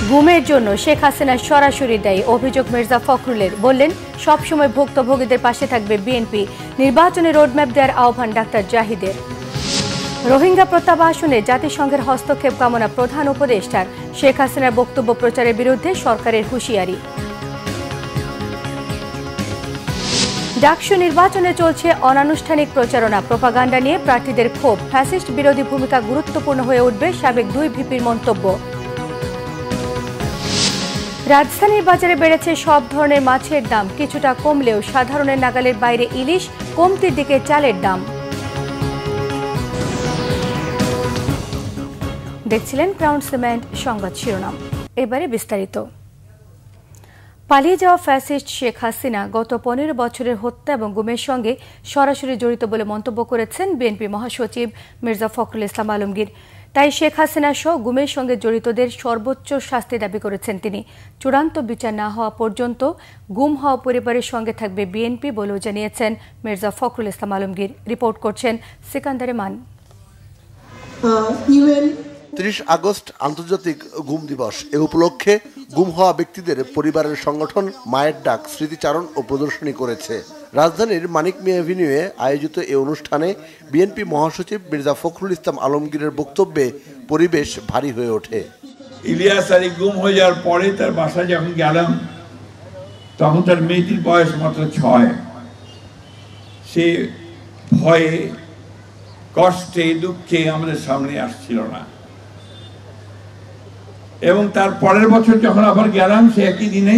গুমের জন্য শেখ হাসিনা সরাসরি দায়ী অভিযোগ মির্জা ফখরুলের, বললেন সবসময় ভুক্তভোগীদের পাশে থাকবে বিএনপি। নির্বাচনে রোডম্যাপ দেওয়ার আহ্বান ডাক্তার জাহিদের। রোহিঙ্গা প্রত্যাবাসনে জাতিসংঘের হস্তক্ষেপ কামনা প্রধান উপদেষ্টার। শেখ হাসিনার বক্তব্য প্রচারের বিরুদ্ধে সরকারের হুঁশিয়ারি। ডাকসু নির্বাচনে চলছে অনানুষ্ঠানিক প্রচারণা, প্রোপাগান্ডা নিয়ে প্রার্থীদের ক্ষোভ। ফ্যাসিস্ট বিরোধী ভূমিকা গুরুত্বপূর্ণ হয়ে উঠবে, সাবেক 2 ভিপির মন্তব্য। রাজধানীর বাজারে বেড়েছে সব ধরনের মাছের দাম, কিছুটা কমলেও সাধারণের নাগালের বাইরে ইলিশ, কমতির দিকে চালের দাম। দেখছিলেন ক্রাউন সিমেন্ট সংবাদ শিরোনাম, এবারে বিস্তারিত। পালিয়ে যাওয়া ফ্যাসিস্ট শেখ হাসিনা গত 15 বছরের হত্যা এবং গুমের সঙ্গে সরাসরি জড়িত বলে মন্তব্য করেছেন বিএনপি মহাসচিব মির্জা ফখরুল ইসলাম আলমগীর। তাই শেখ হাসিনা সহ গুমের সঙ্গে জড়িতদের সর্বোচ্চ শাস্তি দাবি করেছেন তিনি। চূড়ান্ত বিচার না হওয়া পর্যন্ত গুম হওয়া পরিবারের সঙ্গে থাকবে বিএনপি বলেও জানিয়েছেন মির্জা ফখরুল ইসলাম আলমগীর। রিপোর্ট করছেন সিকান্দার মান। 30 আগস্ট আন্তর্জাতিক গুম দিবস। এ উপলক্ষে গুম হওয়া ব্যক্তিদের পরিবারের সংগঠন মায়ের ডাক স্মৃতিচারণ ও প্রদর্শনী করেছে। রাজধানীর মানিক মিয়া এভিনিউয়ে আয়োজিত এ অনুষ্ঠানে বিএনপি মহাসচিব মির্জা ফখরুল ইসলাম আলমগীরের বক্তব্যে পরিবেশ ভারী হয়ে ওঠে। ইলিয়াস আলী গুম হয়ে যাওয়ার পরে তার বাসায় যখন গেলাম, তখন তার মেয়েটির বয়স মাত্র 6। সে ভয়ে, কষ্টে, দুঃখে আমাদের সামনে আসছিল না। এবং তার পরের বছর যখন আবার গেলাম সে একই দিনে,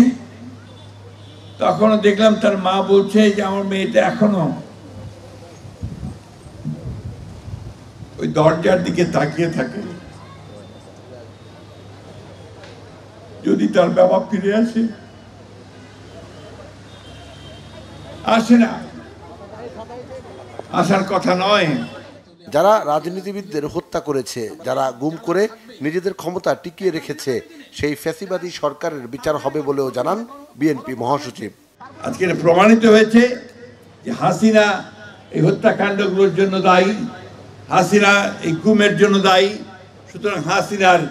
তখনও দেখলাম তার মা বলছে যে আমার মেয়েটা এখনো ওই দরজার দিকে তাকিয়ে থাকে, যদি তার বাবা ফিরে আসে না, আসার কথা নয়। যারা রাজনীতিবিদদের হত্যা করেছে, যারা গুম করে নিজেদের ক্ষমতা টিকিয়ে রেখেছে, সেই ফ্যাসিবাদী সরকারের বিচার হবে বলেও জানান বিএনপি মহাসচিব। আজকে প্রমাণিত হয়েছে যে হাসিনা এই হত্যাকাণ্ডগুলোর জন্য দায়ী, হাসিনা এই গুমের জন্য দায়ী। সুতরাং হাসিনার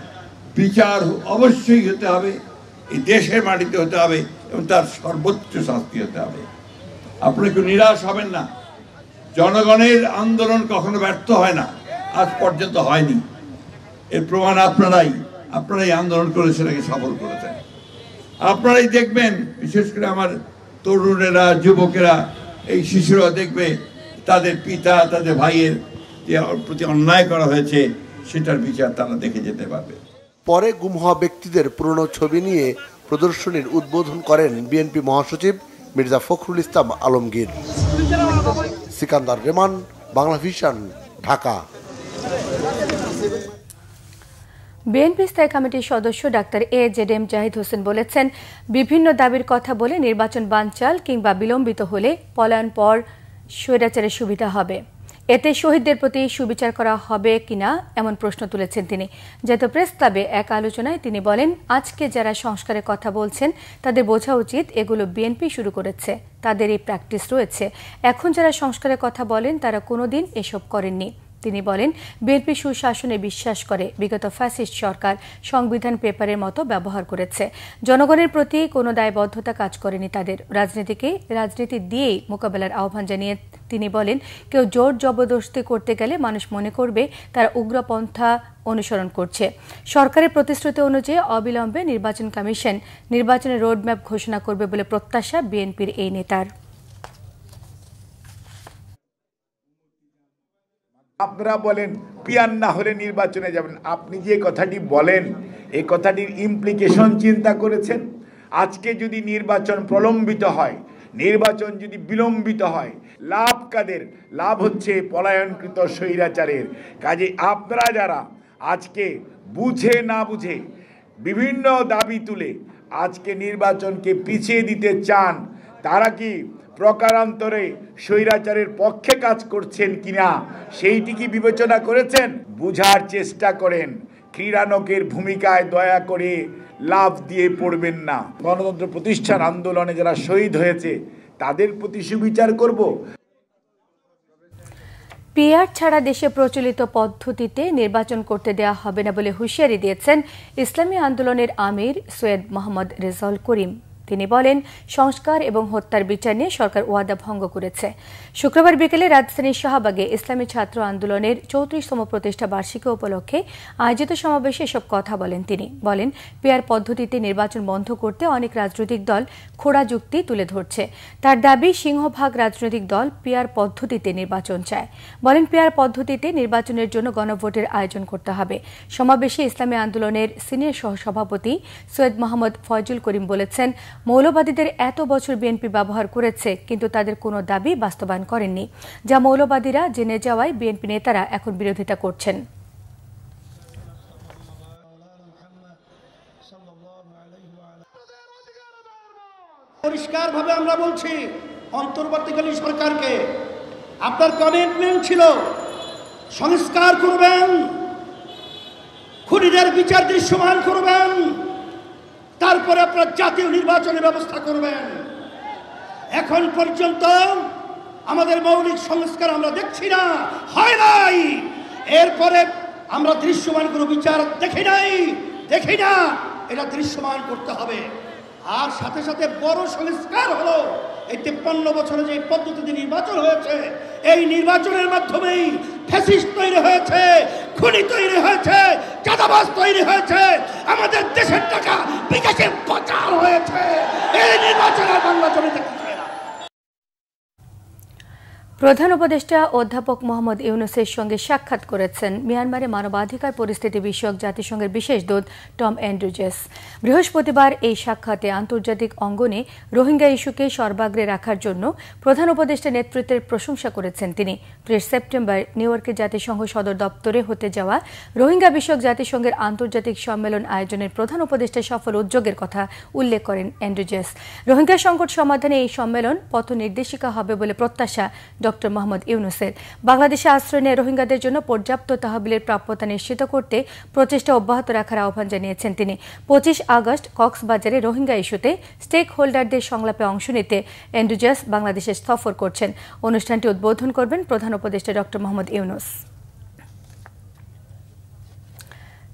বিচার অবশ্যই হতে হবে, এই দেশের মাটিতে হতে হবে এবং তার সর্বোচ্চ শাস্তি হতে হবে। আপনারা কেউ নিরাশ হবেন না। জনগণের আন্দোলন কখনো ব্যর্থ হয় না, আজ পর্যন্ত হয়নি। এর প্রমাণ আপনারাই আন্দোলন করে সেটাকে সফল করেছেন। আপনারাই দেখবেন, বিশেষ করে আমার তরুণেরা, যুবকেরা, এই শিশুরা দেখবে তাদের পিতা, তাদের ভাইয়ের যে প্রতি অন্যায় করা হয়েছে সেটার বিচার তারা দেখে যেতে পারবে। পরে গুম হওয়া ব্যক্তিদের পুরনো ছবি নিয়ে প্রদর্শনীর উদ্বোধন করেন বিএনপি মহাসচিব মির্জা ফখরুল ইসলাম আলমগীর। সিকান্দার রেমান, বাংলা ভিশন, ঢাকা। বিএনপি স্থায়ী কমিটির সদস্য ডাক্তার AJM জাহিদ হোসেন বলেছেন, বিভিন্ন দাবির কথা বলে নির্বাচন বানচাল কিংবা বিলম্বিত হলে পলায়ন পর স্বৈরাচারের সুবিধা হবে। এতে শহীদদের প্রতি সুবিচার করা হবে কিনা এমন প্রশ্ন তুলেছেন তিনি। জাতীয় প্রেস ক্লাবে এক আলোচনায় তিনি বলেন, আজকে যারা সংস্কারের কথা বলছেন তাদের বোঝা উচিত এগুলো বিএনপি শুরু করেছে, তাদের এই প্র্যাকটিস রয়েছে। এখন যারা সংস্কারের কথা বলেন তারা কোনোদিন এসব করেননি। তিনি বলেন, বিএনপি সুশাসনে বিশ্বাস করে, বিগত ফ্যাসিস্ট সরকার সংবিধান পেপারের মতো ব্যবহার করেছে। জনগণের প্রতি কোনো দায়বদ্ধতা কাজ করেনি তাদের। রাজনীতিকে রাজনীতি দিয়েই মোকাবেলার আহ্বান জানিয়ে তিনি বলেন, কেউ জোর জবরদস্তি করতে গেলে মানুষ মনে করবে তারা উগ্রপন্থা অনুসরণ করছে। সরকারের প্রতিশ্রুতি অনুযায়ী অবিলম্বে নির্বাচন কমিশন নির্বাচনের রোডম্যাপ ঘোষণা করবে বলে প্রত্যাশা বিএনপির এই নেতার। আপনারা বলেন পিয়ার না হলে নির্বাচনে যাবেন। আপনি যে কথাটি বলেন এই কথাটির ইমপ্লিকেশন চিন্তা করেছেন? আজকে যদি নির্বাচন প্রলম্বিত হয়, নির্বাচন যদি বিলম্বিত হয়, লাভ কাদের? লাভ হচ্ছে পলায়নকৃত স্বৈরাচারের। কাজে আপনারা যারা আজকে বুঝে না বুঝে বিভিন্ন দাবি তুলে আজকে নির্বাচনকে পিছিয়ে দিতে চান, তারা কি প্রকারান্তরে স্বৈরাচারের পক্ষে কাজ করছেন কিনা সেইটি কি বিবেচনা করেছেন? বুঝার চেষ্টা করেন। ক্রীড়ানকের ভূমিকায় দয়া করে লাভ দিয়ে পড়বেন না। গণতন্ত্র প্রতিষ্ঠার আন্দোলনে যারা শহীদ হয়েছে তাদের প্রতি সুবিচার করব। পিআর ছাড়া দেশে প্রচলিত পদ্ধতিতে নির্বাচন করতে দেওয়া হবে না বলে হুঁশিয়ারি দিয়েছেন ইসলামী আন্দোলনের আমির সৈয়দ মোহাম্মদ রেজাউল করিম। তিনি বলেন, সংস্কার এবং হত্যার বিচার নিয়ে সরকার ওয়াদা ভঙ্গ করেছে। শুক্রবার বিকেলে রাজধানীর শাহবাগে ইসলামী ছাত্র আন্দোলনের 34তম প্রতিষ্ঠা বার্ষিকী উপলক্ষে আয়োজিত সমাবেশে এসব কথা বলেন তিনি। বলেন, পিআর পদ্ধতিতে নির্বাচন বন্ধ করতে অনেক রাজনৈতিক দল খোঁড়া যুক্তি তুলে ধরছে। তার দাবি, সিংহভাগ রাজনৈতিক দল পিআর পদ্ধতিতে নির্বাচন চায়। বলেন, পিআর পদ্ধতিতে নির্বাচনের জন্য গণভোটের আয়োজন করতে হবে। সমাবেশে ইসলামী আন্দোলনের সিনিয়র সহসভাপতি সৈয়দ মোহাম্মদ ফয়জুল করিম বলেছেন, মৌলবাদীদের এত বছর বিএনপি ব্যবহার করেছে, কিন্তু তাদের কোনো দাবি বাস্তবায়ন করেননি, যা মৌলবাদীরা জেনে যাওয়ায় বিএনপি নেতারা এখন বিরোধিতা করছেন। পরিষ্কারভাবে আমরা বলছি, অন্তর্বর্তীকালীন সরকারকে আপনার কমিটমেন্ট ছিল সংস্কার করবেন, খুনিদের বিচার দৃশ্যমান করবেন, তারপরে আপনার জাতীয় নির্বাচনের ব্যবস্থা করবেন। এখন পর্যন্ত আমাদের মৌলিক সংস্কার আমরা দেখছি না, হয় নাই। এরপরে আমরা দৃশ্যমান কোনো বিচার দেখি না, এটা দৃশ্যমান করতে হবে। আর সাথে সাথে বড় সংস্কার হলো এই 53 বছরে যে পদ্ধতিতে নির্বাচন হয়েছে, এই নির্বাচনের মাধ্যমেই ফ্যাসিস্ট তৈরি হয়েছে, খুনি তৈরি হয়েছে, চাঁদাবাজ তৈরি হয়েছে, আমাদের দেশের টাকা বিকাশে পাচার হয়েছে। এই নির্বাচনের বাংলা জমি দেখতে চায় না। প্রধান উপদেষ্টা অধ্যাপক মোহাম্মদ ইউনূসের সঙ্গে সাক্ষাৎ করেছেন মিয়ানমারে মানবাধিকার পরিস্থিতি বিষয়ক জাতিসংঘের বিশেষ দূত টম অ্যান্ড্রুজেস। বৃহস্পতিবার এই সাক্ষাতে আন্তর্জাতিক অঙ্গনে রোহিঙ্গা ইস্যুকে সর্বাগ্রে রাখার জন্য প্রধান উপদেষ্টার নেতৃত্বের প্রশংসা করেছেন তিনি। 30 সেপ্টেম্বর নিউ ইয়র্কের জাতিসংঘ সদর দপ্তরে হতে যাওয়া রোহিঙ্গা বিষয়ক জাতিসংঘের আন্তর্জাতিক সম্মেলন আয়োজনের প্রধান উপদেষ্টার সফল উদ্যোগের কথা উল্লেখ করেন অ্যান্ড্রুজেস। রোহিঙ্গা সংকট সমাধানে এই সম্মেলন পথ নির্দেশিকা হবে বলে প্রত্যাশা ডক্টর মোহাম্মদ ইউনূসের। বাংলাদেশে আশ্রয় নেয় রোহিঙ্গাদের জন্য পর্যাপ্ত তহবিলের প্রাপ্যতা নিশ্চিত করতে প্রচেষ্টা অব্যাহত রাখার আহ্বান জানিয়েছেন তিনি। 25 আগস্ট কক্সবাজারে রোহিঙ্গা ইস্যুতে স্টেক হোল্ডারদের সংলাপে অংশ নিতে অ্যান্ড্রুজেস বাংলাদেশে সফর করছেন। অনুষ্ঠানটি উদ্বোধন করবেন প্রধান উপদেষ্টা ডক্টর মোহাম্মদ ইউনূস।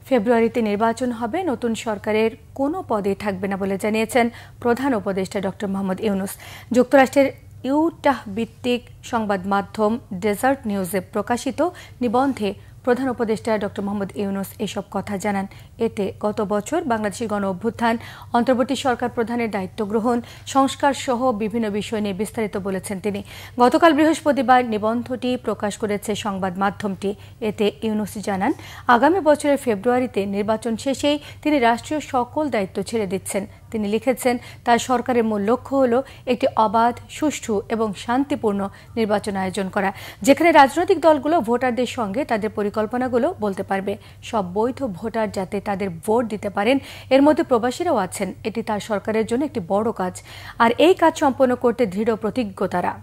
ফেব্রুয়ারিতে নির্বাচন হবে, নতুন সরকারের কোনো পদে থাকবে না বলে জানিয়েছেন প্রধান উপদেষ্টা ডক্টর মোহাম্মদ ইউনূস। যুক্তরাষ্ট্রের ইউটাহ ভিত্তিক সংবাদ মাধ্যম ডেজার্ট নিউজে প্রকাশিত নিবন্ধে প্রধান উপদেষ্টা ডক্টর মোহাম্মদ ইউনূস এসব কথা জানান। এতে গত বছর বাংলাদেশের গণ অভ্যুত্থান, অন্তর্বর্তী সরকার প্রধানের দায়িত্ব গ্রহণ, সংস্কার সহ বিভিন্ন বিষয় নিয়ে বিস্তারিত বলেছেন তিনি। গতকাল বৃহস্পতিবার নিবন্ধটি প্রকাশ করেছে সংবাদ মাধ্যমটি। এতে ইউনূস জানান, আগামী বছরের ফেব্রুয়ারিতে নির্বাচন শেষেই তিনি রাষ্ট্রীয় সকল দায়িত্ব ছেড়ে দিচ্ছেন। তিনি লিখেছেন, তার সরকারের মূল লক্ষ্য হল একটি অবাধ, সুষ্ঠু এবং শান্তিপূর্ণ নির্বাচন আয়োজন করা, যেখানে রাজনৈতিক দলগুলো ভোটারদের সঙ্গে তাদের পরিকল্পনাগুলো বলতে পারবে। সব বৈধ ভোটার যাতে তাদের ভোট দিতে পারেন, এর মধ্যে প্রবাসীরাও আছেন। এটি তার সরকারের জন্য একটি বড় কাজ, আর এই কাজ সম্পন্ন করতে দৃঢ় প্রতিজ্ঞ তারা।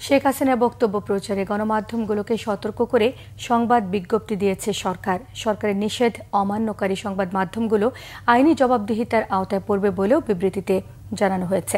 শেখ হাসিনার বক্তব্য প্রচারে গণমাধ্যমগুলোকে সতর্ক করে সংবাদ বিজ্ঞপ্তি দিয়েছে সরকার। সরকারের নিষেধ অমান্যকারী সংবাদ মাধ্যমগুলো আইনি জবাবদিহিতার আওতায় পড়বে বলেও বিবৃতিতে জানানো হয়েছে।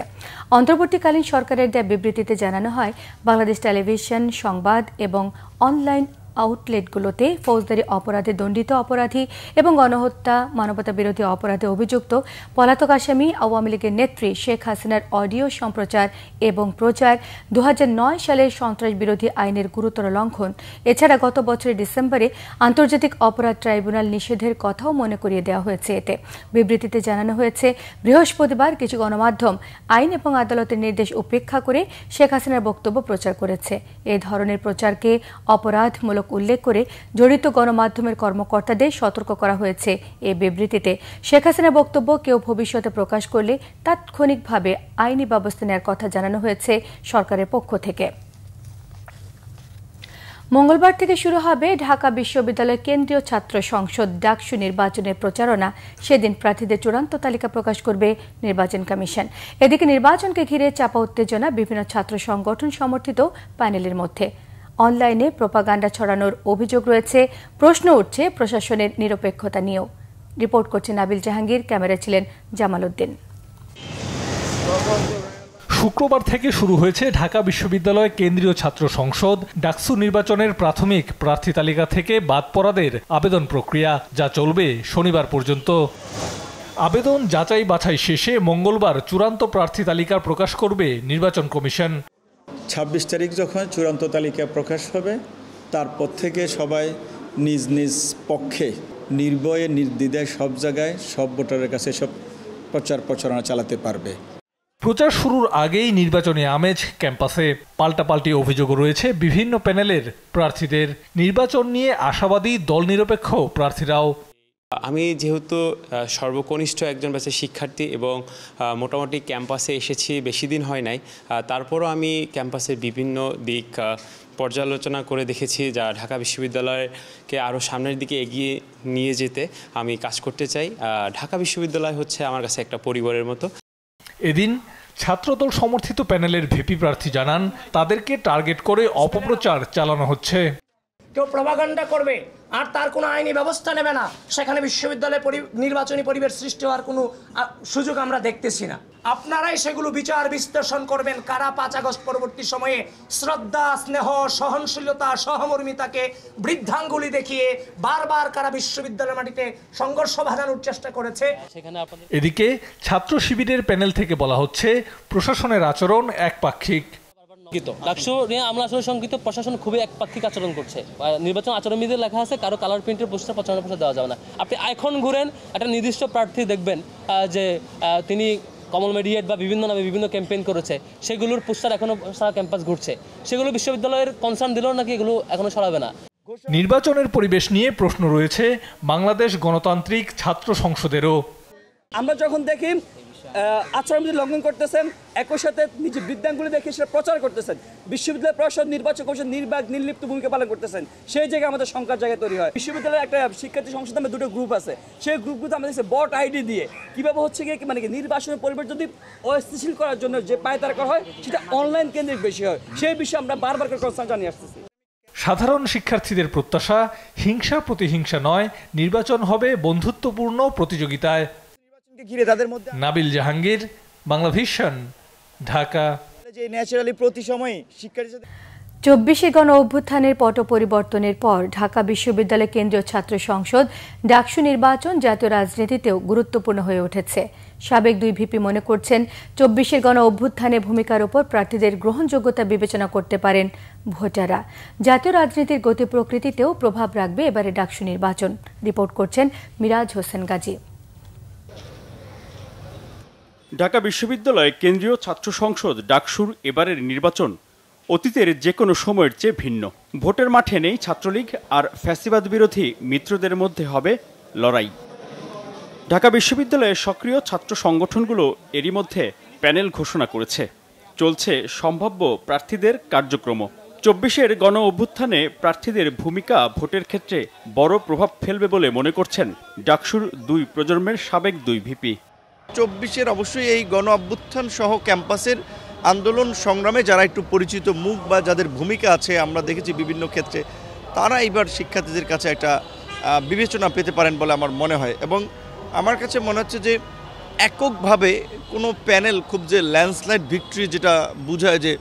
অন্তর্বর্তীকালীন সরকারের দেয়া বিবৃতিতে জানানো হয়, বাংলাদেশ টেলিভিশন, সংবাদ এবং অনলাইন আউটলেটগুলোতে ফৌজদারি অপরাধে দণ্ডিত অপরাধী এবং গণহত্যা, মানবতা বিরোধী অপরাধে অভিযুক্ত পলাতক আসামি আওয়ামী লীগের নেত্রী শেখ হাসিনার অডিও সম্প্রচার এবং প্রচার 2009 সালের সন্ত্রাস বিরোধী আইনের গুরুতর লঙ্ঘন। এছাড়া গত বছরের ডিসেম্বরে আন্তর্জাতিক অপরাধ ট্রাইব্যুনাল নিষেধের কথাও মনে করিয়ে দেওয়া হয়েছে। এতে বিবৃতিতে জানানো হয়েছে, বৃহস্পতিবার কিছু গণমাধ্যম আইন এবং আদালতের নির্দেশ উপেক্ষা করে শেখ হাসিনার বক্তব্য প্রচার করেছে। এ ধরনের প্রচারকে অপরাধমূলক উল্লেখ করে জড়িত গণমাধ্যমের কর্মকর্তাদের সতর্ক করা হয়েছে। এই বিবৃতিতে শেখ হাসিনার বক্তব্য কেউ ভবিষ্যতে প্রকাশ করলে তাৎক্ষণিকভাবে আইনি ব্যবস্থা নেওয়ার কথা জানানো হয়েছে সরকারের পক্ষ থেকে। মঙ্গলবার থেকে শুরু হবে ঢাকা বিশ্ববিদ্যালয় কেন্দ্রীয় ছাত্র সংসদ ডাকসু নির্বাচনের প্রচারণা। সেদিন প্রার্থীদের চূড়ান্ত তালিকা প্রকাশ করবে নির্বাচন কমিশন। এদিকে নির্বাচনকে ঘিরে চাপা উত্তেজনা বিভিন্ন ছাত্র সংগঠন সমর্থিত প্যানেলের মধ্যে। অনলাইনে প্রোপাগান্ডা ছড়ানোর অভিযোগ রয়েছে। প্রশ্ন উঠছে প্রশাসনের নিরপেক্ষতা নিয়েও। রিপোর্ট করছে নাবিল জাহাঙ্গীর, ক্যামেরা ছিলেন জামাল উদ্দিন। শুক্রবার থেকে শুরু হয়েছে ঢাকা বিশ্ববিদ্যালয় কেন্দ্রীয় ছাত্র সংসদ ডাকসু নির্বাচনের প্রাথমিক প্রার্থী তালিকা থেকে বাদ পড়াদের আবেদন প্রক্রিয়া, যা চলবে শনিবার পর্যন্ত। আবেদন যাচাই বাছাই শেষে মঙ্গলবার চূড়ান্ত প্রার্থী তালিকা প্রকাশ করবে নির্বাচন কমিশন। ২৬ তারিখ যখন চূড়ান্ত তালিকা প্রকাশ হবে, তারপর থেকে সবাই নিজ নিজ পক্ষে নির্ভয়ে নির্দ্বিধায় সব জায়গায় সব ভোটারের কাছে সব প্রচার প্রচারণা চালাতে পারবে। প্রচার শুরুর আগেই নির্বাচনী আমেজ ক্যাম্পাসে। পাল্টাপাল্টি অভিযোগও রয়েছে বিভিন্ন প্যানেলের প্রার্থীদের। নির্বাচন নিয়ে আশাবাদী দল নিরপেক্ষ প্রার্থীরাও। আমি যেহেতু সর্বকনিষ্ঠ একজন ব্যাচের শিক্ষার্থী এবং মোটামুটি ক্যাম্পাসে এসেছি বেশি দিন হয় নাই, তারপরও আমি ক্যাম্পাসের বিভিন্ন দিক পর্যালোচনা করে দেখেছি, যা ঢাকা বিশ্ববিদ্যালয়কে আরও সামনের দিকে এগিয়ে নিয়ে যেতে আমি কাজ করতে চাই। ঢাকা বিশ্ববিদ্যালয় হচ্ছে আমার কাছে একটা পরিবারের মতো। এদিন ছাত্রদল সমর্থিত প্যানেলের ভিপি প্রার্থী জানান, তাদেরকে টার্গেট করে অপপ্রচার চালানো হচ্ছে। কেউ প্রপাগান্ডা করবে আর তার কোনো আইনি ব্যবস্থা নেবে না, সেখানে বিশ্ববিদ্যালয়ে নির্বাচনী পরিবেশ সৃষ্টি হওয়ার কোনো সুযোগ আমরা দেখতেছি না। আপনারাই সেগুলো বিচার বিশ্লেষণ করবেন, কারা 5 আগস্ট পরবর্তী সময়ে শ্রদ্ধা, স্নেহ, সহনশীলতা, সহমর্মিতাকে বৃদ্ধাঙ্গুলি দেখিয়ে বারবার কারা বিশ্ববিদ্যালয়ের মাটিতে সংঘর্ষ বাঁধানোর চেষ্টা করেছে। এদিকে ছাত্র শিবিরের প্যানেল থেকে বলা হচ্ছে, প্রশাসনের আচরণ একপাক্ষিক। ডাকসু নিয়ে আমরা আসলে শঙ্কিত, প্রশাসন খুবই একপাক্ষিক আচরণ করছে। নির্বাচন আচরণবিধিতে লেখা আছে কারো কালার প্রিন্টের পোস্টার প্রচারণা পোস্টার দেওয়া যাবে না। আপনি এখন ঘুরেন একটা নির্দিষ্ট প্রার্থী দেখবেন যে তিনি কমল মেডিয়েট বা বিভিন্ন নামে বিভিন্ন ক্যাম্পেইন করেছে, সেগুলোর পোস্টার এখনো সারা ক্যাম্পাস ঘুরছে। সেগুলো বিশ্ববিদ্যালয়ের কনসার্ন দিলেও নাকি এগুলো এখনো সরাবে না। নির্বাচনের পরিবেশ নিয়ে প্রশ্ন রয়েছে বাংলাদেশ গণতান্ত্রিক ছাত্র সংসদেরও। আমরা যখন দেখি আচরণবিধি লঙ্ঘন করতেছেন, একই সাথে নিজের বৃদ্ধাঙ্গুলি দেখে সেটা প্রচার করতেছেন, বিশ্ববিদ্যালয় প্রশাসন নির্বাচন কমিশন নির্লিপ্ত ভূমিকা পালন করতেছেন, সেই জায়গায় আমাদের শঙ্কার জায়গা তৈরি হয়। বিশ্ববিদ্যালয়ের একটা শিক্ষার্থী সংসদ নামে 2টো গ্রুপ আছে, সেই গ্রুপগুলো আমরা দেখছি বট আইডি দিয়ে কীভাবে হচ্ছে গিয়ে মানে নির্বাচনের পরিবেশ যদি অস্থিতিশীল করার জন্য যে পায়তারা করা হয় সেটা অনলাইন কেন্দ্রিক বেশি হয়। সেই বিষয়ে আমরা বারবার করে কনসার্ন জানিয়ে আসতেছি। সাধারণ শিক্ষার্থীদের প্রত্যাশা, হিংসা প্রতিহিংসা নয়, নির্বাচন হবে বন্ধুত্বপূর্ণ প্রতিযোগিতায়। নাবিল জাহাঙ্গীর, বাংলা ভিশন, ঢাকা। 24শে গণ অভ্যুত্থানের পট পরিবর্তনের পর ঢাকা বিশ্ববিদ্যালয় কেন্দ্রীয় ছাত্র সংসদ ডাকসু নির্বাচন জাতীয় রাজনীতিতেও গুরুত্বপূর্ণ হয়ে উঠেছে। সাবেক 2 ভিপি মনে করছেন, 24শে গণ অভ্যুত্থানে ভূমিকার উপর প্রার্থীদের গ্রহণযোগ্যতা বিবেচনা করতে পারেন ভোটাররা। জাতীয় রাজনীতির গতি প্রকৃতিতেও প্রভাব রাখবে এবারে ডাকসু নির্বাচন। রিপোর্ট করছেন মিরাজ হোসেন গাজী। ঢাকা বিশ্ববিদ্যালয় কেন্দ্রীয় ছাত্র সংসদ ডাকসুর এবারের নির্বাচন অতীতের যে কোনো সময়ের চেয়ে ভিন্ন। ভোটের মাঠে নেই ছাত্রলীগ আর ফ্যাসিবাদ বিরোধী মিত্রদের মধ্যে হবে লড়াই। ঢাকা বিশ্ববিদ্যালয়ের সক্রিয় ছাত্র সংগঠনগুলো এরই মধ্যে প্যানেল ঘোষণা করেছে। চলছে সম্ভাব্য প্রার্থীদের কার্যক্রম। 24-এর গণ অভ্যুত্থানে প্রার্থীদের ভূমিকা ভোটের ক্ষেত্রে বড় প্রভাব ফেলবে বলে মনে করছেন ডাকসুর 2 প্রজন্মের সাবেক 2 ভিপি। 24-এর অবশ্যই এই গণ অভ্যুত্থান সহ ক্যাম্পাসের আন্দোলন সংগ্রামে যারা একটু পরিচিত মুখ বা যাদের ভূমিকা আছে আমরা দেখেছি বিভিন্ন ক্ষেত্রে, তারা এবার শিক্ষার্থীদের কাছে একটা বিবেচনা পেতে পারেন বলে আমার মনে হয়। এবং আমার কাছে মনে হচ্ছে যে এককভাবে কোনো প্যানেল খুব যে ল্যান্ডস্লাইড ভিক্টরি যেটা বোঝায় যে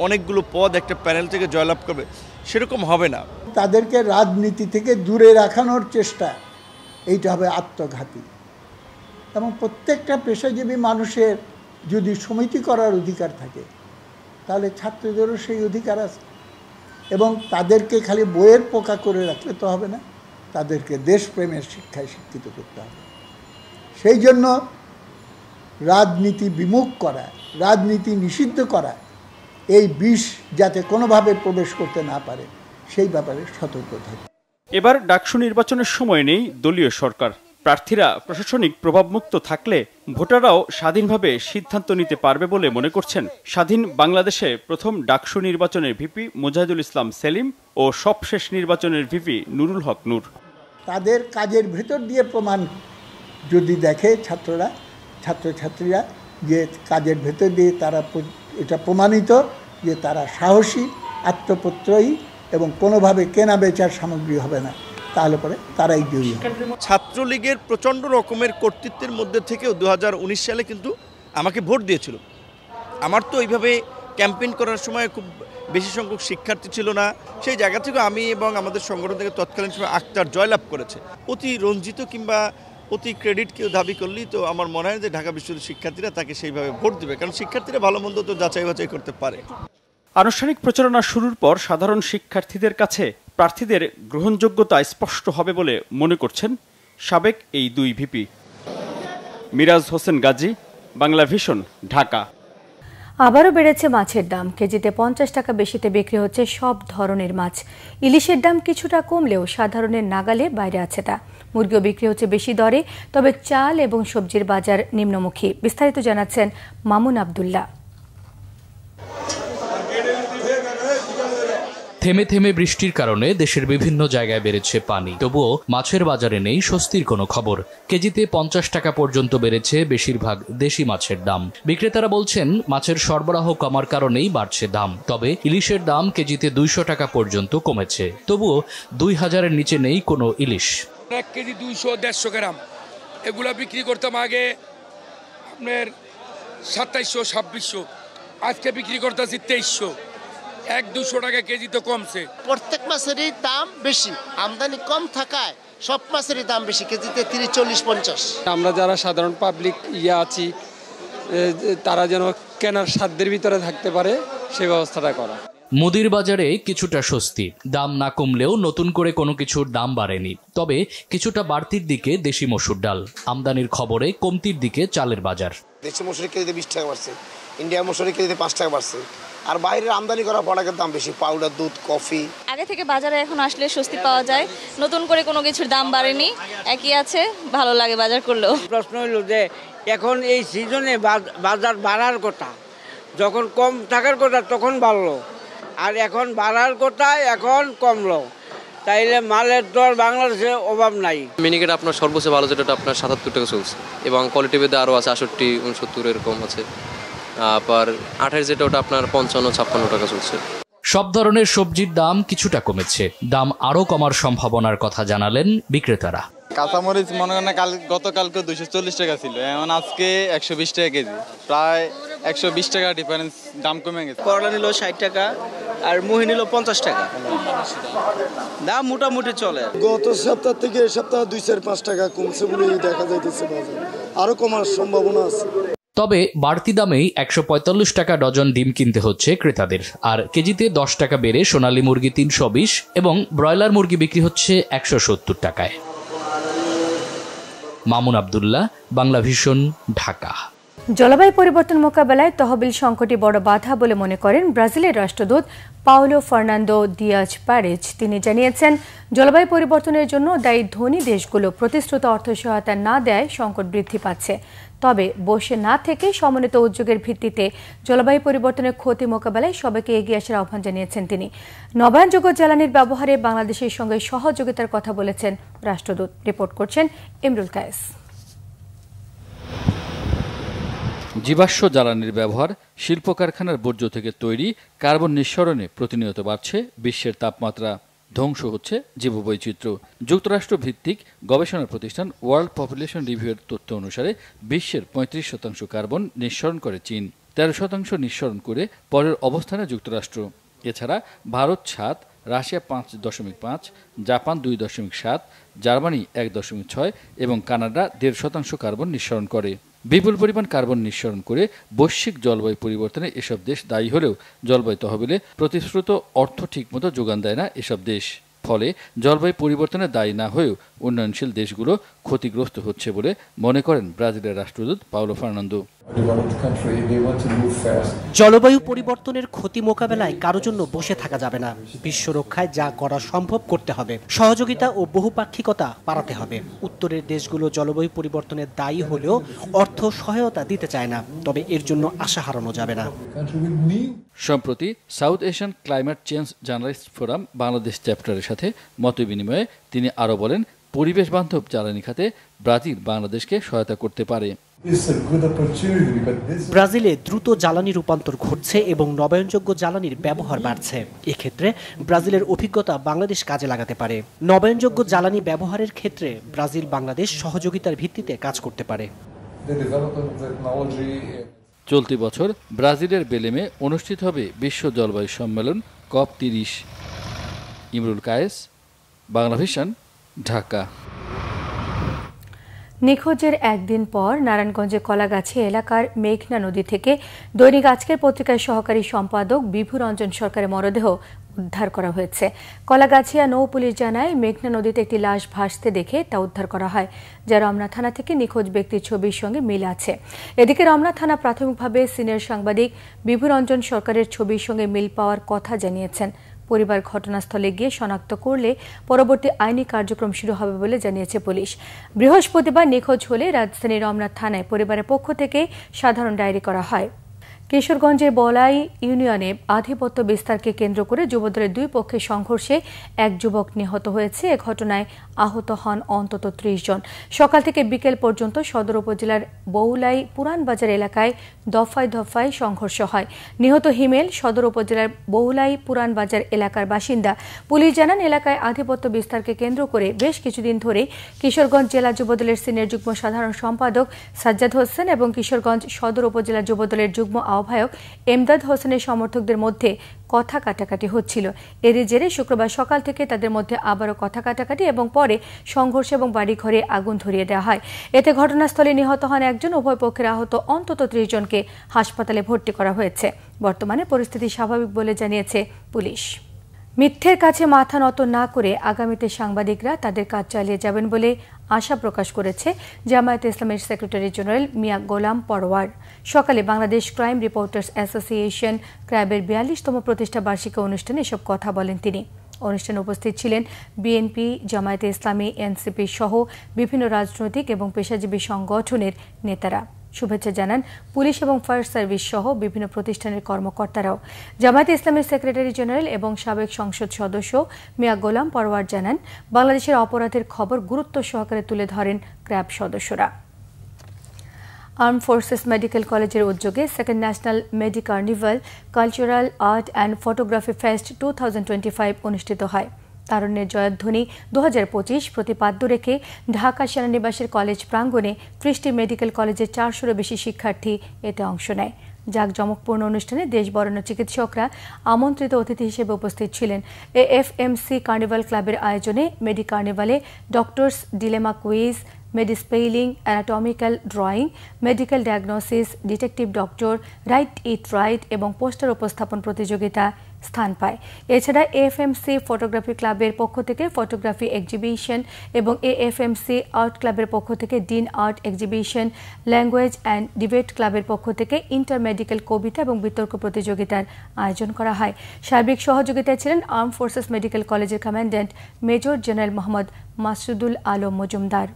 অনেকগুলো পদ একটা প্যানেল থেকে জয়লাভ করবে, সেরকম হবে না। তাদেরকে রাজনীতি থেকে দূরে রাখানোর চেষ্টা, এইটা হবে আত্মঘাতী। এবং প্রত্যেকটা পেশাজীবী মানুষের যদি সমিতি করার অধিকার থাকে, তাহলে ছাত্রদেরও সেই অধিকার আছে। এবং তাদেরকে খালি বইয়ের পোকা করে রাখলে তো হবে না, তাদেরকে দেশপ্রেমের শিক্ষায় শিক্ষিত করতে হবে। সেই জন্য রাজনীতি বিমুখ করা, রাজনীতি নিষিদ্ধ করা, এই বিষ যাতে কোনোভাবে প্রবেশ করতে না পারে সেই ব্যাপারে সতর্ক থাকে। এবার ডাকসু নির্বাচনের সময় নেই দলীয় সরকার। প্রার্থীরা প্রশাসনিক প্রভাবমুক্ত থাকলে ভোটাররাও স্বাধীনভাবে সিদ্ধান্ত নিতে পারবে বলে মনে করছেন স্বাধীন বাংলাদেশে প্রথম ডাকসু নির্বাচনের ভিপি মুজাহিদুল ইসলাম সেলিম ও সবশেষ নির্বাচনের ভিপি নুরুল হক নূর। তাদের কাজের ভেতর দিয়ে প্রমাণ যদি দেখে ছাত্রছাত্রীরা যে কাজের ভেতর দিয়ে তারা এটা প্রমাণিত যে তারা সাহসী, আত্মপ্রত্যয়ী এবং কোনোভাবে কেনা বেচার সামগ্রী হবে না, তাহলে পরে তারাই জয়ী হবে। ছাত্রলীগের প্রচণ্ড রকমের কর্তৃত্বের মধ্যে থেকেও 2019 সালে কিন্তু আমাকে ভোট দিয়েছিল। আমার তো এইভাবে ক্যাম্পেইন করার সময় খুব বেশি সংখ্যক শিক্ষার্থী ছিল না, সেই জায়গা থেকে আমি এবং আমাদের সংগঠন থেকে তৎকালীন সময় আক্তার জয়লাভ করেছে। অতি রঞ্জিত কিংবা অতি ক্রেডিট কেউ দাবি করলেই তো আমার মনে হয় যে ঢাকা বিশ্ববিদ্যালয়ের শিক্ষার্থীরা তাকে সেইভাবে ভোট দেবে, কারণ শিক্ষার্থীরা ভালো মন্দ তো যাচাই বাছাই করতে পারে। আনুষ্ঠানিক প্রচারণা শুরুর পর সাধারণ শিক্ষার্থীদের কাছে প্রার্থীদের গ্রহণযোগ্যতা স্পষ্ট হবে বলে মনে করছেন সাবেক এই দুই ভিপি। মিরাজ হোসেন গাজী, বাংলা ভিশন, ঢাকা। আবারও বেড়েছে মাছের দাম। কেজিতে 50 টাকা বেশিতে বিক্রি হচ্ছে সব ধরনের মাছ। ইলিশের দাম কিছুটা কমলেও সাধারণের নাগালে বাইরে আছে তা। মুরগিও বিক্রি হচ্ছে বেশি দরে, তবে চাল এবং সবজির বাজার নিম্নমুখী। বিস্তারিত জানাচ্ছেন মামুন আব্দুল্লাহ। থেমে থেমে বৃষ্টির কারণে দেশের বিভিন্ন জায়গায় বেড়েছে পানি, তবুও মাছের বাজারে নেই স্বস্তির কোনো খবর। কেজিতে 50 টাকা পর্যন্ত বেড়েছে বেশিরভাগ দেশি মাছের দাম। বিক্রেতারা বলছেন মাছের সরবরাহ কমার কারণেই বাড়ছে দাম। তবে ইলিশের দাম কেজিতে 200 টাকা পর্যন্ত কমেছে, তবুও 2000-এর নিচে নেই কোনো ইলিশ। 1 কেজি 200-150 গ্রাম এগুলা বিক্রি করতাম আগে আপনার 2700-2600, আজকে বিক্রি করতেছি 2300। 100-200 টাকা কেজি তো কমছে। প্রত্যেক মাছেরই দাম বেশি, আমদানি কম থাকায় সব মাছেরই দাম বেশি, কেজিতে 30-40-50। আমরা যারা সাধারণ পাবলিক আছি তারা যেন কেনার সাধ্যের ভিতরে থাকতে পারে সেই ব্যবস্থাটা করা। মুদির বাজারে কিছুটা স্বস্তি, দাম না কমলেও নতুন করে কোনো কিছুর দাম বাড়েনি। তবে কিছুটা বাড়তির দিকে দেশি মসুর ডাল। আমদানির খবরে কমতির দিকে চালের বাজার। দেশি মসুরি কেজিতে 20 টাকা বাড়ছে, ইন্ডিয়া মসুরি কেজিতে 5 টাকা বাড়ছে, আর বাইরের আমদানি করা প্রোডাক্টের দাম বেশি, পাউডার, দুধ, কফি। আগে থেকে বাজারে এখন আসলে স্বস্তি পাওয়া যায়, নতুন করে কোনো কিছুর দাম বাড়েনি, একই আছে, ভালো লাগে বাজার করলেও। প্রশ্ন হলো যে এখন এই সিজনে বাজার বাড়ার কথা, যখন কম থাকার কথা তখন বাড়লো, আর এখন বাড়ার কথা এখন কমলো, তাইলে মালের দর বাংলাদেশে অভাব নাই। মিনিকেট আপনার সর্বোচ্চ ভালো যেটা আপনার 77 টাকা চলছে, এবং কোয়ালিটি ভেদে আরও আছে 68-69 এরকম আছে। আবার 28 যেটা ওটা আপনার 55-56 টাকা চলছে। সব ধরনের সবজির দাম কিছুটা কমেছে, দাম আরও কমার সম্ভাবনার কথা জানালেন বিক্রেতারা। কাঁচামরিচ মনে করেন গতকালকে 240 টাকা ছিল, এখন আজকে 120 টাকা কেজি, প্রায় 120 টাকা ডিফারেন্স, দাম কমে গেছে। করলা নিল 60 টাকা আর মুহি নিল 50 টাকা, দাম মোটামুটি চলে। গত সপ্তাহ থেকে এই সপ্তাহ 2-5 টাকা কমছে বলে দেখা যাইতেছে, বাজার আরো কমার সম্ভাবনা আছে। তবে বাড়তি দামেই 145 টাকা ডজন ডিম কিনতে হচ্ছে ক্রেতাদের, আর কেজিতে 10 টাকা বেড়ে সোনালী মুরগি 320 এবং ব্রয়লার মুরগি বিক্রি হচ্ছে 170 টাকায়। মামুন আব্দুল্লাহ, বাংলা ভিশন, ঢাকা। জলবায়ু পরিবর্তন মোকাবেলায় তহবিল সংকটই বড় বাধা বলে মনে করেন ব্রাজিলের রাষ্ট্রদূত পাওলো ফার্নান্দো দিয়াজ প্যারেজ। তিনি জানিয়েছেন, জলবায়ু পরিবর্তনের জন্য দায়ী ধনী দেশগুলো প্রতিশ্রুত অর্থ সহায়তা না দেয় সংকট বৃদ্ধি পাচ্ছে। তবে বসে না থেকে সমন্বিত উদ্যোগের ভিত্তিতে জলবায়ু পরিবর্তনের ক্ষতি মোকাবেলায় সবাইকে এগিয়ে আসার আহ্বান জানিয়েছেন তিনি। নবায়নযোগ্য জ্বালানির ব্যবহারে বাংলাদেশের সঙ্গে সহযোগিতার কথা বলেছেন রাষ্ট্রদূত। রিপোর্ট করছেন ইমরুল কায়েস। জীবাশ্ম জ্বালানির ব্যবহার, শিল্প কারখানার বর্জ্য থেকে তৈরি কার্বন নিঃসরণে প্রতিনিয়ত বাড়ছে বিশ্বের তাপমাত্রা, ধ্বংস হচ্ছে জীববৈচিত্র্য। যুক্তরাষ্ট্র ভিত্তিক গবেষণা প্রতিষ্ঠান ওয়ার্ল্ড পপুলেশন রিভিউয়ের তথ্য অনুসারে বিশ্বের 35% কার্বন নিঃসরণ করে চীন, 13% নিঃসরণ করে পরের অবস্থানে যুক্তরাষ্ট্র। এছাড়া ভারত 7, রাশিয়া 5.5, জাপান 2.7, জার্মানি 1.6 এবং কানাডা 1.5% কার্বন নিঃসরণ করে। বিপুল পরিমাণ কার্বন নিঃসরণ করে বৈশ্বিক জলবায়ু পরিবর্তনে এসব দেশ দায়ী হলেও জলবায়ু তহবিলে প্রতিশ্রুত অর্থ ঠিকমতো যোগান দেয় না এসব দেশ। ফলে জলবায়ু পরিবর্তনে দায়ী না হয়েও উন্নয়নশীল দেশগুলো ক্ষতিগ্রস্ত হচ্ছে বলে মনে করেন ব্রাজিলের রাষ্ট্রদূত পাওলো ফার্নান্দো। জলবায়ু পরিবর্তনের ক্ষতি মোকাবেলায় কারো জন্য বসে থাকা যাবে না। বিশ্ব রক্ষায় যা করা সম্ভব করতে হবে, সহযোগিতা ও বহুপাক্ষিকতা বাড়াতে হবে। উত্তরের দেশগুলো জলবায়ু পরিবর্তনের দায়ী হলেও অর্থ সহায়তা দিতে চায় না, তবে এর জন্য আশা হারানো যাবে না। সম্প্রতি south Asian climate change journalist forum Bangladesh চ্যাপ্টারের সাথে মতবিনিময়ে তিনি আরও বলেন, পরিবেশ বান্ধব জ্বালানি খাতে ব্রাজিল বাংলাদেশকে সহায়তা করতে পারে। ব্রাজিলে দ্রুত জ্বালানি রূপান্তর ঘটছে এবং নবায়নযোগ্য জ্বালানির ব্যবহার বাড়ছে। এক্ষেত্রে ব্রাজিলের অভিজ্ঞতা বাংলাদেশ কাজে লাগাতে পারে। নবায়নযোগ্য জ্বালানি ব্যবহারের ক্ষেত্রে ব্রাজিল বাংলাদেশ সহযোগিতার ভিত্তিতে কাজ করতে পারে। চলতি বছর ব্রাজিলের বেলেমে অনুষ্ঠিত হবে বিশ্ব জলবায়ু সম্মেলন COP30। ইমরুল কায়েস, বাংলা ভিশন, ঢাকা। নিখোঁজের একদিন পর নারায়ণগঞ্জের কলাগাছি এলাকার মেঘনা নদী থেকে দৈনিক আজকের পত্রিকার সহকারী সম্পাদক বিভু রঞ্জন সরকারের মরদেহ উদ্ধার করা হয়েছে। কলাগাছিয়া নৌ পুলিশ জানায়, মেঘনা নদীতে একটি লাশ ভাসতে দেখে তা উদ্ধার করা হয়, যা রমনা থানা থেকে নিখোঁজ ব্যক্তির ছবির সঙ্গে মিল আছে। এদিকে রমনা থানা প্রাথমিকভাবে সিনিয়র সাংবাদিক বিভু রঞ্জন সরকারের ছবির সঙ্গে মিল পাওয়ার কথা জানিয়েছেন। পরিবার ঘটনাস্থলে গিয়ে শনাক্ত করলে পরবর্তী আইনি কার্যক্রম শুরু হবে বলে জানিয়েছে পুলিশ। বৃহস্পতিবার নিখোঁজ হলে রাজধানীর রমনা থানায় পরিবারের পক্ষ থেকে সাধারণ ডায়েরি করা হয়। কিশোরগঞ্জের বলাই ইউনিয়নে আধিপত্য বিস্তারকে কেন্দ্র করে যুবদলের দুই পক্ষের সংঘর্ষে এক যুবক নিহত হয়েছে। এ ঘটনায় আহত হন অন্তত ৩০ জন। সকাল থেকে বিকেল পর্যন্ত সদর উপজেলার বৌলাই পুরানবাজার এলাকায় দফায় দফায় সংঘর্ষ হয়। নিহত হিমেল সদর উপজেলার বৌলাই পুরানবাজার এলাকার বাসিন্দা। পুলিশ জানান, এলাকায় আধিপত্য বিস্তারকে কেন্দ্র করে বেশ কিছুদিন ধরে কিশোরগঞ্জ জেলা যুবদলের সিনিয়র যুগ্ম সাধারণ সম্পাদক সাজ্জাদ হোসেন এবং কিশোরগঞ্জ সদর উপজেলা যুবদলের যুগ্ম আহ্বায়ক এমদাদ হোসেনের সমর্থকদের মধ্যে কথা কাটাকাটি হচ্ছিল। এরই জেরে শুক্রবার সকাল থেকে তাদের মধ্যে আবারও কথা কাটাকাটি এবং পরে সংঘর্ষ এবং বাড়িঘরে আগুন ধরিয়ে দেওয়া হয়। এতে ঘটনাস্থলে নিহত হন একজন। উভয় পক্ষের আহত অন্তত ৩০ জনকে হাসপাতালে ভর্তি করা হয়েছে। বর্তমানে পরিস্থিতি স্বাভাবিক বলে জানিয়েছে পুলিশ। মিথ্যের কাছে মাথা নত না করে আগামীতে সাংবাদিকরা তাদের কাজ চালিয়ে যাবেন বলে আশা প্রকাশ করেছে জামায়াতে ইসলামের সেক্রেটারি জেনারেল মিয়া গোলাম পরওয়ার। সকালে বাংলাদেশ ক্রাইম রিপোর্টার্স অ্যাসোসিয়েশন ক্র্যাবের ৪২তম প্রতিষ্ঠা বার্ষিকী অনুষ্ঠানে এসব কথা বলেন তিনি। অনুষ্ঠানে উপস্থিত ছিলেন বিএনপি, জামায়াতে ইসলামী, এনসিপি সহ বিভিন্ন রাজনৈতিক এবং পেশাজীবী সংগঠনের নেতারা। শুভেচ্ছা জানান পুলিশ এবং ফায়ার সার্ভিস সহ বিভিন্ন প্রতিষ্ঠানের কর্মকর্তারাও। জামায়াতে ইসলামের সেক্রেটারি জেনারেল এবং সাবেক সংসদ সদস্য মিয়া গোলাম পরওয়ার জানান, বাংলাদেশের অপরাধের খবর গুরুত্ব সহকারে তুলে ধরেন ক্র্যাব সদস্যরা। আর্ম ফোর্সেস মেডিকেল কলেজের উদ্যোগে second national medi carnival cultural art and photography fest 2025 অনুষ্ঠিত হয়। তারুণ্যের জয়ধ্বনি 2025 প্রতিপাদ্য রেখে ঢাকা সেনানিবাসের কলেজ প্রাঙ্গণে 30টি মেডিকেল কলেজের 400-এরও বেশি শিক্ষার্থী এতে অংশ নেয়। জাঁকজমকপূর্ণ অনুষ্ঠানে দেশ বরেণ্য চিকিৎসকরা আমন্ত্রিত অতিথি হিসেবে উপস্থিত ছিলেন। এএফএমসি কার্নিভাল ক্লাবের আয়োজনে মেডি কার্নিভালে doctors dilemma quiz, medi spelling, anatomical drawing, medical diagnosis, detective doctor, write it right এবং পোস্টার উপস্থাপন প্রতিযোগিতা স্থান পায়। এছাড়া এএফএমসি ফটোগ্রাফি ক্লাবের পক্ষ থেকে ফটোগ্রাফি এক্সিবিশন এবং এএফএমসি আর্ট ক্লাবের পক্ষ থেকে dean art exhibition, language and debate ক্লাবের পক্ষ থেকে ইন্টার মেডিকেল কবিতা এবং বিতর্ক প্রতিযোগিতার আয়োজন করা হয়। সার্বিক সহযোগিতায় ছিলেন আর্ম ফোর্সেস মেডিকেল কলেজের commandant major general Mohammad Masudul Alam Majumdar.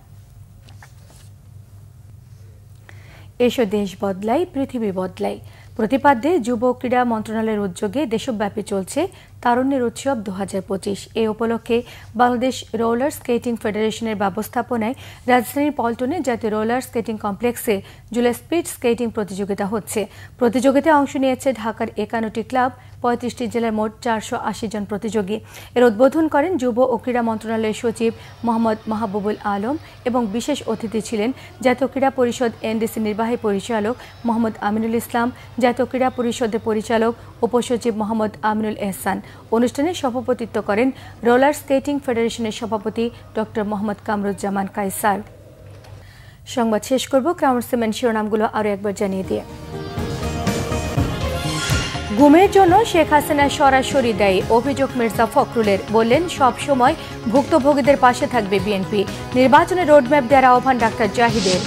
এসো দেশ বদলাই, পৃথিবী বদলাই প্রতিপাদ্যে যুব ক্রীড়া মন্ত্রণালয়ের উদ্যোগে দেশব্যাপী চলছে তারুণ্যের উৎসব 2025। এই উপলক্ষে বাংলাদেশ রোলার স্কেটিং ফেডারেশনের ব্যবস্থাপনায় রাজধানীর পল্টনে জাতীয় রোলার স্কেটিং কমপ্লেক্সে জুলাই স্পিড স্কেটিং প্রতিযোগিতা হচ্ছে। প্রতিযোগিতায় অংশ নিয়েছে ঢাকার 51টি ক্লাব, 35টি জেলার মোট 480 জন প্রতিযোগী। এর উদ্বোধন করেন যুব ও ক্রীড়া মন্ত্রণালয়ের সচিব মোহাম্মদ মাহবুবুল আলম এবং বিশেষ অতিথি ছিলেন জাতীয় ক্রীড়া পরিষদ এনডিসি নির্বাহী পরিচালক মোহাম্মদ আমিনুল ইসলাম, জাতীয় ক্রীড়া পরিষদের পরিচালক উপসচিব মোহাম্মদ আমিনুল এহসান। অনুষ্ঠানে সভাপতিত্ব করেন রোলার স্কেটিং ফেডারেশনের সভাপতি ডক্টর মোহাম্মদ কামরুজ্জামান কায়সার। সংবাদ শেষ করব ক্রাউন সিমেন্ট শিরোনামগুলো আরও একবার জানিয়ে দিয়ে। গুমের জন্য শেখ হাসিনা সরাসরি দায়ী অভিযোগ মির্জা ফখরুলের, বললেন সব সময় ভুক্তভোগীদের পাশে থাকবে বিএনপি। নির্বাচনে রোডম্যাপ দেওয়ার আহ্বান ডাক্তার জাহিদের।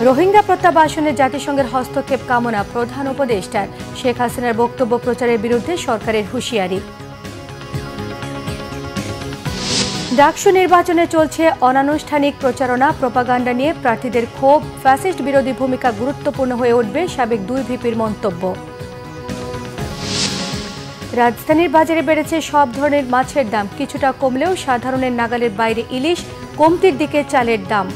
রোহিঙ্গা প্রত্যাবাসনে জাতিসংঘের হস্তক্ষেপ কামনা প্রধান উপদেষ্টার। শেখ হাসিনার বক্তব্য প্রচারের বিরুদ্ধে সরকারের হুঁশিয়ারি। ডাকসু নির্বাচনে চলছে অনানুষ্ঠানিক প্রচারণা, প্রোপাগান্ডা নিয়ে প্রার্থীদের ক্ষোভ। ফ্যাসিস্ট বিরোধী ভূমিকা গুরুত্বপূর্ণ হয়ে উঠবে, সাবেক 2 ভিপির মন্তব্য। রাজধানীর বাজারে বেড়েছে সব ধরনের মাছের দাম, কিছুটা কমলেও সাধারণের নাগালের বাইরে ইলিশ, কমতির দিকে চালের দাম।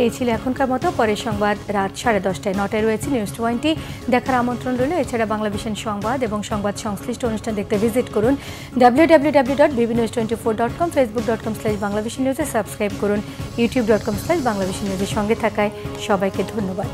এই ছিল এখনকার মতো। পরের সংবাদ রাত 10:30টায়। 9টায় রয়েছে নিউজ 20। দেখার আমন্ত্রণ রইল। এছাড়া বাংলাভিশন সংবাদ এবং সংবাদ সংশ্লিষ্ট অনুষ্ঠান দেখতে ভিজিট করুন www.bbnews24.com, facebook.com/banglavisionnews, সাবস্ক্রাইব করুন youtube.com/banglavisionnews। সঙ্গে থাকায় সবাইকে ধন্যবাদ।